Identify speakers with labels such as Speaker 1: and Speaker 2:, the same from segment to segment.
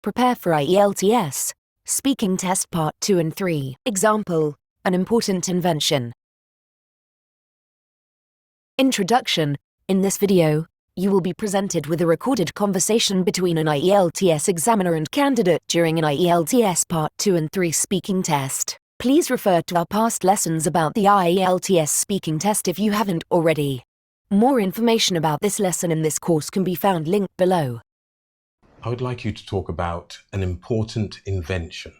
Speaker 1: Prepare for IELTS. Speaking Test Part 2 and 3. Example, an important invention. Introduction. In this video, you will be presented with a recorded conversation between an IELTS examiner and candidate during an IELTS Part 2 and 3 speaking test. Please refer to our past lessons about the IELTS speaking test if you haven't already. More information about this lesson in this course can be found linked below.
Speaker 2: I would like you to talk about an important invention.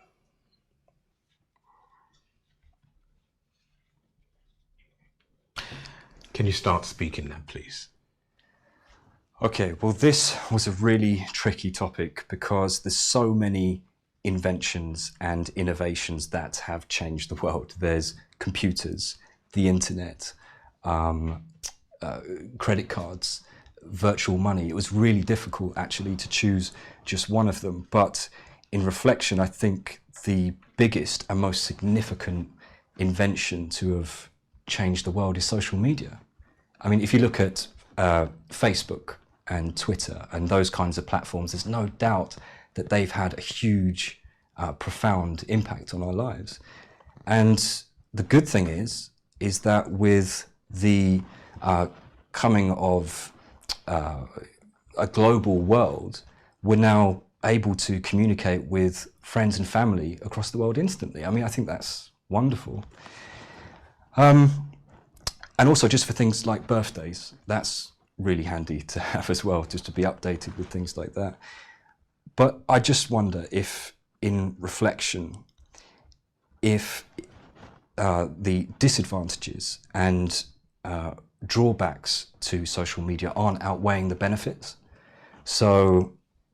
Speaker 2: Can you start speaking now, please?
Speaker 3: Okay, well, this was a really tricky topic because there's so many inventions and innovations that have changed the world. There's computers, the internet, credit cards, virtual money. It was really difficult actually to choose just one of them. But in reflection, I think the biggest and most significant invention to have changed the world is social media. I mean, if you look at Facebook and Twitter and those kinds of platforms, there's no doubt that they've had a huge, profound impact on our lives. And the good thing is that with the coming of a global world, we're now able to communicate with friends and family across the world instantly. I mean, I think that's wonderful. And also just for things like birthdays, that's really handy to have as well, just to be updated with things like that. But I just wonder if, in reflection, if the disadvantages and drawbacks to social media aren't outweighing the benefits. So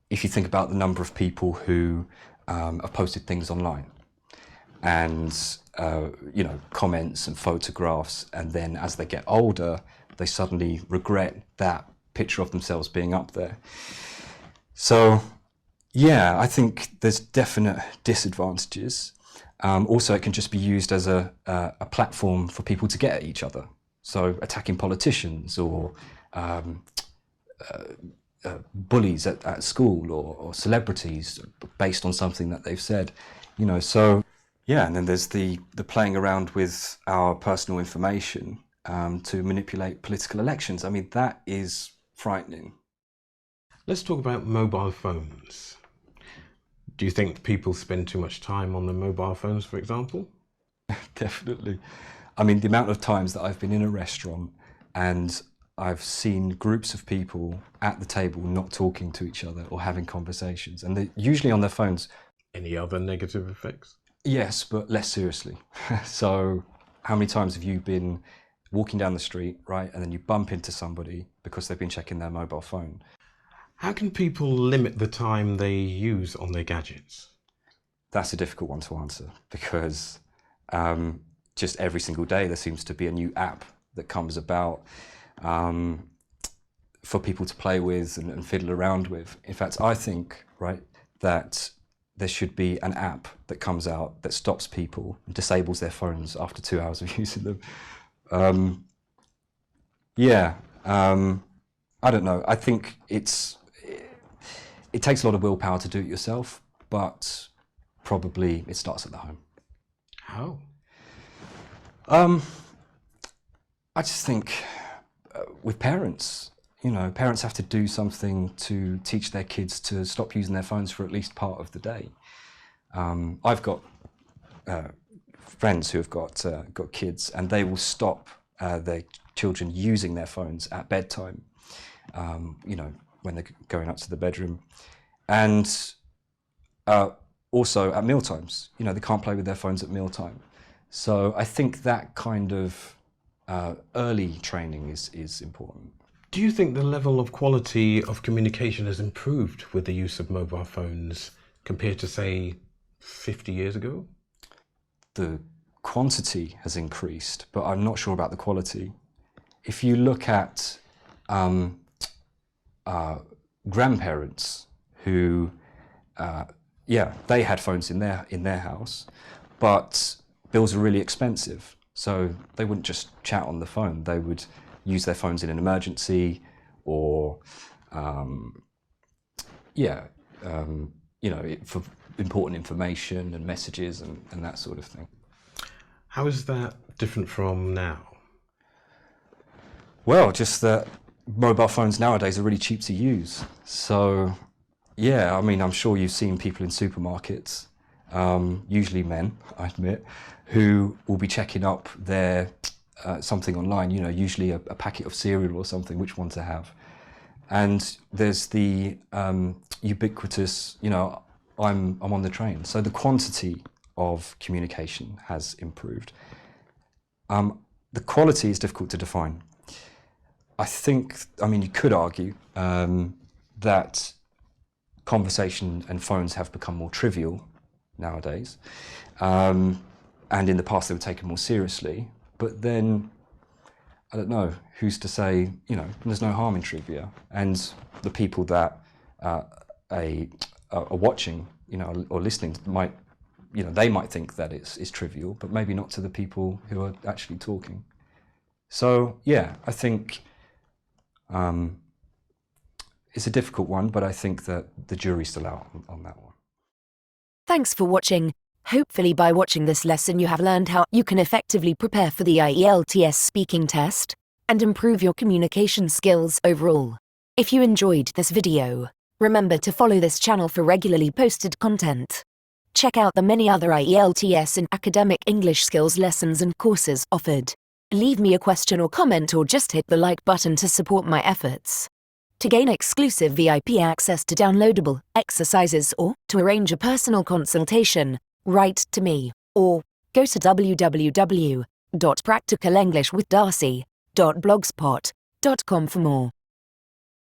Speaker 3: if you think about the number of people who have posted things online and you know, comments and photographs, and then as they get older, they suddenly regret that picture of themselves being up there. So yeah, I think there's definite disadvantages. Also, it can just be used as a platform for people to get at each other. So attacking politicians or bullies at school or celebrities based on something that they've said, you know. So yeah, and then there's the playing around with our personal information to manipulate political elections. I mean, that is frightening.
Speaker 2: Let's talk about mobile phones. Do you think people spend too much time on their mobile phones, for example?
Speaker 3: Definitely. I mean, the amount of times that I've been in a restaurant and I've seen groups of people at the table not talking to each other or having conversations, and they're usually on their phones.
Speaker 2: Any other negative effects?
Speaker 3: Yes, but less seriously. So how many times have you been walking down the street, right, and then you bump into somebody because they've been checking their mobile phone?
Speaker 2: How can people limit the time they use on their gadgets?
Speaker 3: That's a difficult one to answer because just every single day there seems to be a new app that comes about for people to play with and fiddle around with. In fact, I think, right, that there should be an app that comes out that stops people and disables their phones after 2 hours of using them. I don't know. I think it takes a lot of willpower to do it yourself, but probably it starts at the home.
Speaker 2: How?
Speaker 3: I just think with parents, you know, parents have to do something to teach their kids to stop using their phones for at least part of the day. I've got friends who have got kids, and they will stop their children using their phones at bedtime, you know, when they're going up to the bedroom. And also at mealtimes, you know, they can't play with their phones at mealtime. So I think that kind of early training is important.
Speaker 2: Do you think the level of quality of communication has improved with the use of mobile phones compared to, say, 50 years ago?
Speaker 3: The quantity has increased, but I'm not sure about the quality. If you look at grandparents who, they had phones in their house, but bills were really expensive. So they wouldn't just chat on the phone. They would use their phones in an emergency or for important information and messages and that sort of thing.
Speaker 2: How is that different from now?
Speaker 3: Well, just that mobile phones nowadays are really cheap to use. So, yeah, I mean, I'm sure you've seen people in supermarkets, usually men, I admit, who will be checking up their something online, usually a packet of cereal or something, which one to have. And there's the ubiquitous, I'm on the train. So the quantity of communication has improved. The quality is difficult to define. You could argue that conversation and phones have become more trivial nowadays. And in the past they were taken more seriously. But then, I don't know, who's to say, there's no harm in trivia. And the people that are watching, or listening they might think that it's trivial, but maybe not to the people who are actually talking. So, yeah, I think it's a difficult one, but I think that the jury's still out on that one.
Speaker 1: Thanks for watching. Hopefully by watching this lesson you have learned how you can effectively prepare for the IELTS speaking test and improve your communication skills overall. If you enjoyed this video, remember to follow this channel for regularly posted content. Check out the many other IELTS and academic English skills lessons and courses offered. Leave me a question or comment, or just hit the like button to support my efforts. To gain exclusive VIP access to downloadable exercises or to arrange a personal consultation, write to me or go to www.practicalenglishwithdarcy.blogspot.com for more.